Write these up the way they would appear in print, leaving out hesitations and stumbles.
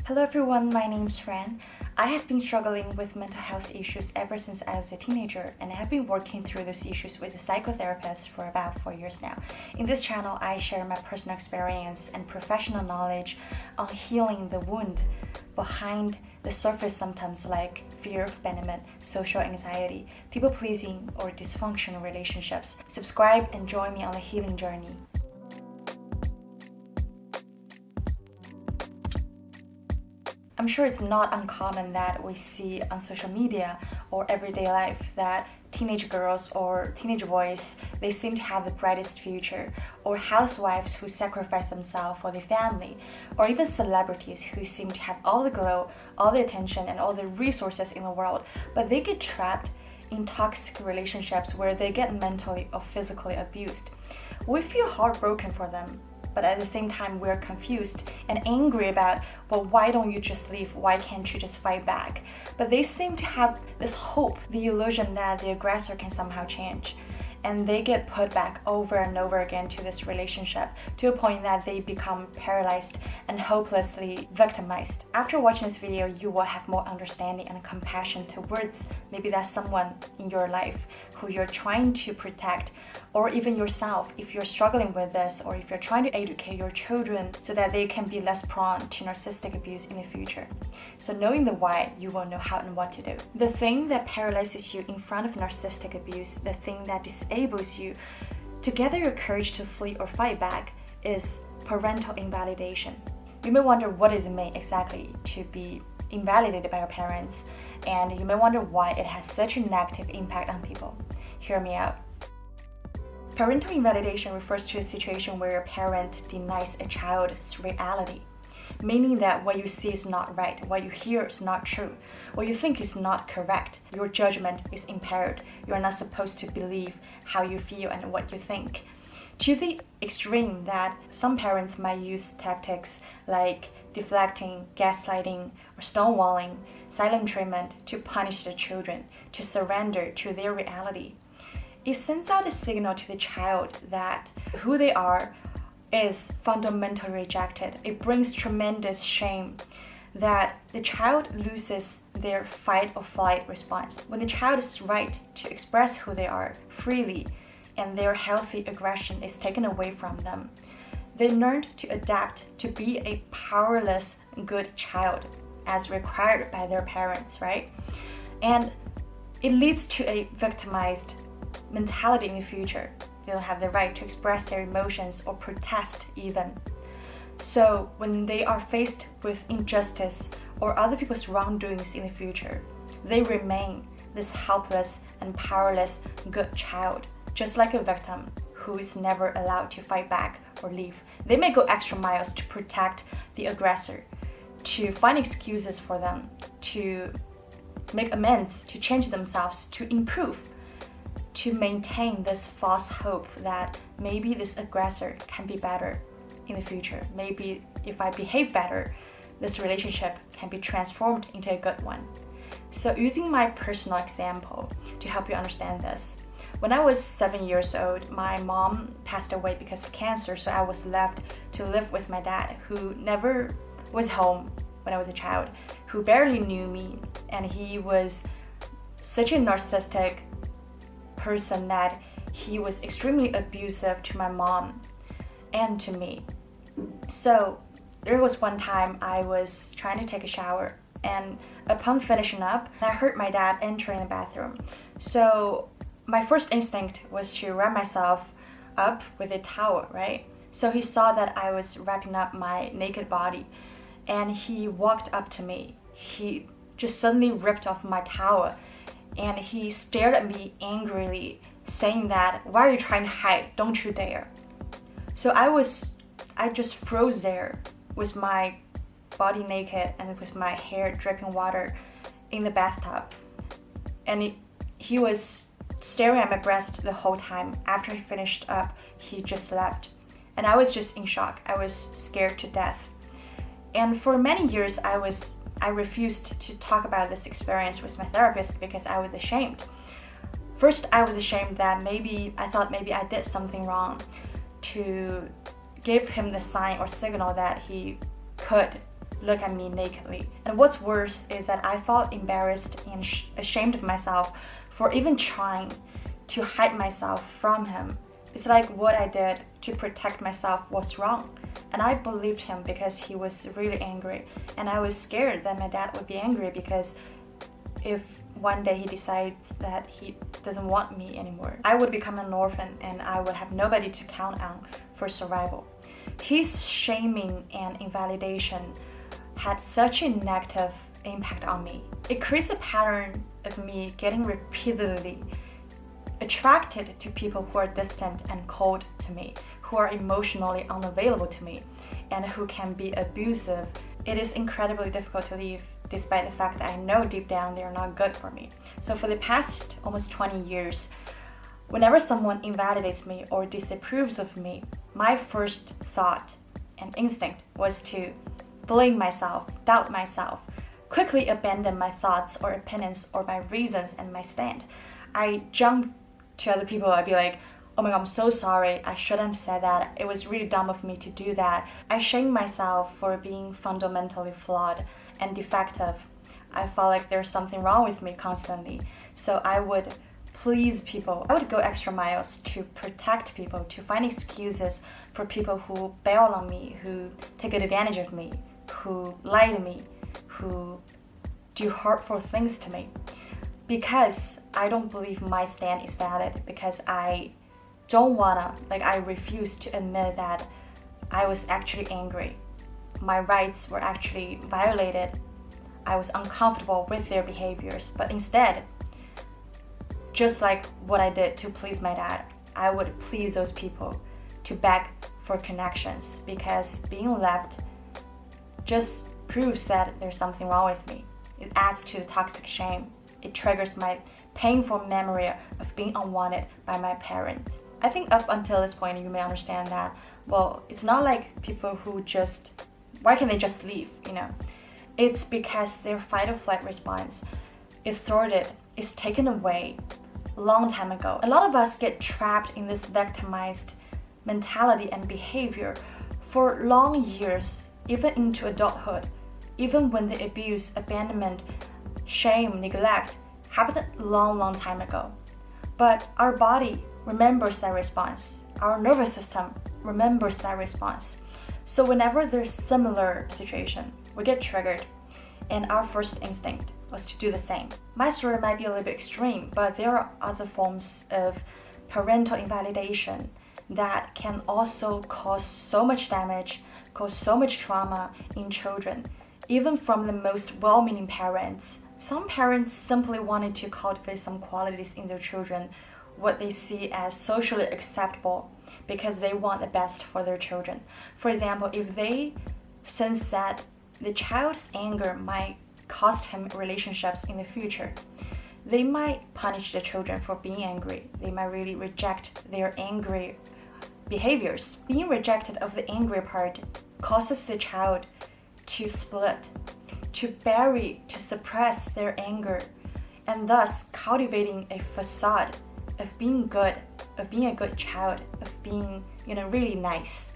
Hello everyone, my name's Fran. I have been struggling with mental health issues ever since I was a teenager, and I have been working through those issues with a psychotherapist for about 4 years now. In this channel, I share my personal experience and professional knowledge on healing the wound behind the surface symptoms like fear of abandonment, social anxiety, people-pleasing, or dysfunctional relationships. Subscribe and join me on the healing journey. I'm sure it's not uncommon that we see on social media or everyday life that teenage girls or teenage boys, they seem to have the brightest future, or housewives who sacrifice themselves for their family, or even celebrities who seem to have all the glow, all the attention, and all the resources in the world, but they get trapped in toxic relationships where they get mentally or physically abused. We feel heartbroken for them, but at the same time we're confused and angry about, well, why don't you just leave? Why can't you just fight back? But they seem to have this hope, the illusion that the aggressor can somehow change. And they get put back over and over again to this relationship to a point that they become paralyzed and hopelessly victimized. After watching this video, you will have more understanding and compassion towards maybe that's someone in your life who you're trying to protect, or even yourself if you're struggling with this, or if you're trying to educate your children so that they can be less prone to narcissistic abuse in the future. So knowing the why, you will know how and what to do. The thing that paralyzes you in front of narcissistic abuse, the thing that disables you to gather your courage to flee or fight back, is parental invalidation. You may wonder what does it mean exactly to be invalidated by your parents, and you may wonder why it has such a negative impact on people. Hear me out. Parental invalidation refers to a situation where a parent denies a child's reality, meaning that what you see is not right, what you hear is not true, what you think is not correct, your judgment is impaired, you are not supposed to believe how you feel and what you think. To the extreme that some parents might use tactics like deflecting, gaslighting, or stonewalling, silent treatment to punish their children, to surrender to their reality. It sends out a signal to the child that who they are is fundamentally rejected. It brings tremendous shame that the child loses their fight or flight response. When the child is right to express who they are freely and their healthy aggression is taken away from them, they learn to adapt to be a powerless good child as required by their parents, right? And it leads to a victimized mentality in the future. They don't have the right to express their emotions or protest even. So when they are faced with injustice or other people's wrongdoings in the future, they remain this helpless and powerless good child, just like a victim who is never allowed to fight back or leave. They may go extra miles to protect the aggressor, to find excuses for them, to make amends, to change themselves, to improve, to maintain this false hope that maybe this aggressor can be better in the future. Maybe if I behave better, this relationship can be transformed into a good one. So using my personal example to help you understand this, when I was 7 years old, my mom passed away because of cancer, so I was left to live with my dad, who never was home when I was a child, who barely knew me, and he was such a narcissistic person that he was extremely abusive to my mom and to me. So there was one time I was trying to take a shower, and upon finishing up, I heard my dad entering the bathroom. So my first instinct was to wrap myself up with a towel, right? So he saw that I was wrapping up my naked body, and he walked up to me. He just suddenly ripped off my towel, and he stared at me angrily, saying that, "Why are you trying to hide? Don't you dare." So I just froze there with my body naked and with my hair dripping water in the bathtub. And he was staring at my breast the whole time. After he finished up, he just left. And I was just in shock. I was scared to death. And for many years, I refused to talk about this experience with my therapist because I was ashamed. First, I was ashamed that I thought maybe I did something wrong to give him the sign or signal that he could look at me nakedly. And what's worse is that I felt embarrassed and ashamed of myself for even trying to hide myself from him. It's like what I did to protect myself was wrong. And I believed him because he was really angry. And I was scared that my dad would be angry because if one day he decides that he doesn't want me anymore, I would become an orphan and I would have nobody to count on for survival. His shaming and invalidation had such a negative impact on me. It creates a pattern of me getting repeatedly attracted to people who are distant and cold to me, who are emotionally unavailable to me, and who can be abusive. It is incredibly difficult to leave, despite the fact that I know deep down they are not good for me. So for the past almost 20 years, whenever someone invalidates me or disapproves of me, my first thought and instinct was to blame myself, doubt myself, quickly abandon my thoughts or opinions or my reasons and my stand. I jumped to other people. I'd be like, oh my god, I'm so sorry, I shouldn't have said that, it was really dumb of me to do that. I shame myself for being fundamentally flawed and defective. I felt like there's something wrong with me constantly. So I would please people. I would go extra miles to protect people, to find excuses for people who bail on me, who take advantage of me, who lie to me, who do hurtful things to me. Because I don't believe my stand is valid, because I don't wanna, I refuse to admit that I was actually angry. My rights were actually violated. I was uncomfortable with their behaviors, but instead, just like what I did to please my dad, I would please those people to beg for connections, because being left just proves that there's something wrong with me. It adds to the toxic shame. It triggers my painful memory of being unwanted by my parents. I think up until this point you may understand that, well, it's not like people who just, why can't they just leave, It's because their fight or flight response is thwarted, is taken away a long time ago. A lot of us get trapped in this victimized mentality and behavior for long years, even into adulthood, even when the abuse, abandonment, shame, neglect happened a long time ago. But our body remembers that response. Our nervous system remembers that response. So whenever there's similar situation, we get triggered, and our first instinct was to do the same. My story might be a little bit extreme, but there are other forms of parental invalidation that can also cause so much damage, cause so much trauma in children, even from the most well-meaning parents. Some parents simply wanted to cultivate some qualities in their children, what they see as socially acceptable, because they want the best for their children. For example, if they sense that the child's anger might cost him relationships in the future, they might punish the children for being angry. They might really reject their angry behaviors. Being rejected of the angry part causes the child to split, to bury, to suppress their anger, and thus cultivating a facade of being good, of being a good child, of being, really nice.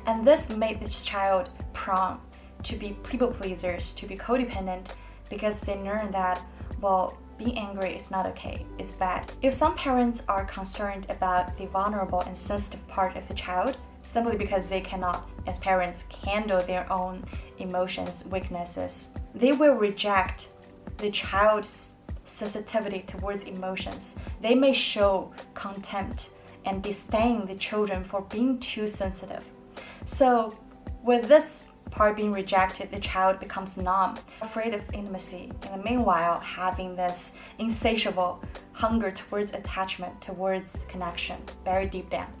And this made this child prone to be people pleasers, to be codependent, because they learn that, well, being angry is not okay, it's bad. If some parents are concerned about the vulnerable and sensitive part of the child, simply because they cannot, as parents, handle their own emotions, weaknesses, they will reject the child's sensitivity towards emotions. They may show contempt and disdain the children for being too sensitive. So with this part being rejected, the child becomes numb, afraid of intimacy, in the meanwhile having this insatiable hunger towards attachment, towards connection, very deep down.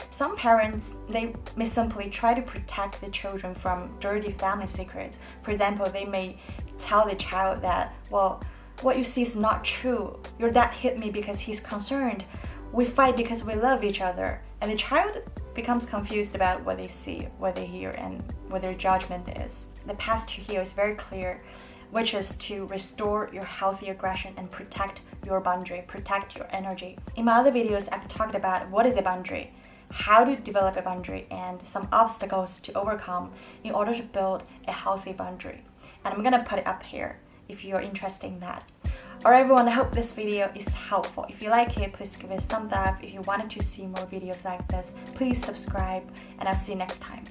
Some parents, they may simply try to protect the children from dirty family secrets. For example, they may tell the child that, well, what you see is not true. Your dad hit me because he's concerned. We fight because we love each other. And the child becomes confused about what they see, what they hear, and what their judgment is. The path to heal is very clear, which is to restore your healthy aggression and protect your boundary, protect your energy. In my other videos, I've talked about what is a boundary, how to develop a boundary and some obstacles to overcome in order to build a healthy boundary. And I'm gonna put it up here if you're interested in that. Alright everyone, I hope this video is helpful. If you like it, please give it a thumbs up. If you wanted to see more videos like this, please subscribe, and I'll see you next time.